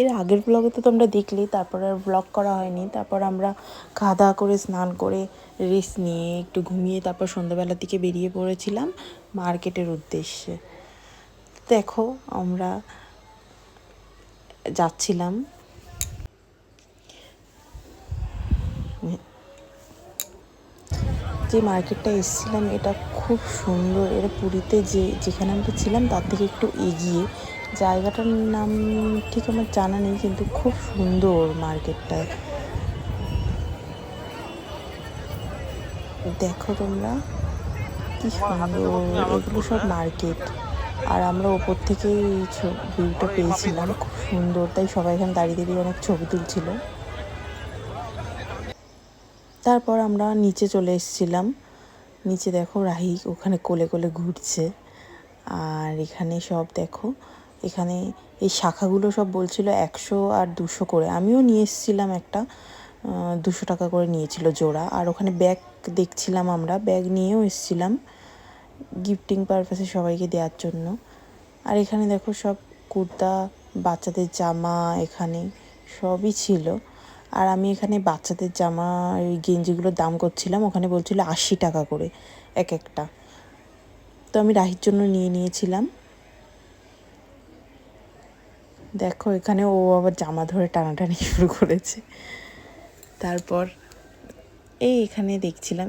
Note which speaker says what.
Speaker 1: এর আগের ব্লগে তো তোমরা দেখলেই, তারপর আর ব্লগ করা হয়নি। তারপর আমরা খাওয়া দাওয়া করে স্নান করে রেস্ট নিয়ে একটু ঘুমিয়ে তারপর সন্ধ্যাবেলার দিকে বেরিয়ে পড়েছিলাম মার্কেটের উদ্দেশ্যে। দেখো আমরা যাচ্ছিলাম, যে মার্কেটটা এসেছিলাম এটা খুব সুন্দর। এটা পুরীতে যেখানে আমরা ছিলাম তার থেকে একটু এগিয়ে, জায়গাটার নাম ঠিক আমার জানা নেই, কিন্তু খুব সুন্দর মার্কেটটা। দেখো তোমরা কি সুন্দর, এগুলো সব মার্কেট। আর আমরা ওপর থেকে এই ভিউটা পেয়েছিলাম, খুব সুন্দর। তাই সবাই এখানে দাঁড়িয়ে দাঁড়িয়ে অনেক ছবি তুলছিল। তারপর আমরা নিচে চলে এসেছিলাম। নিচে দেখো রাহি ওখানে কোলে কোলে ঘুরছে। আর এখানে সব দেখো, এখানে এই শাখাগুলো সব বলছিল 100 আর 200 করে। আমিও নিয়ে এসেছিলাম একটা, 200 টাকা করে নিয়েছিল জোড়া। আর ওখানে ব্যাগ দেখছিলাম, আমরা ব্যাগ নিয়েও এসেছিলাম গিফটিং পারপাসে সবাইকে দেওয়ার জন্য। আর এখানে দেখো সব কুর্তা, বাচ্চাদের জামা এখানে সবই ছিল। আর আমি এখানে বাচ্চাদের জামা ওই গেঞ্জিগুলোর দাম করছিলাম, ওখানে বলছিল 80 টাকা করে এক একটা। তো আমি রাহির জন্য নিয়েছিলাম। দেখো এখানে ও আবার জামা ধরে টানাটানি শুরু করেছে। তারপর এখানে দেখছিলাম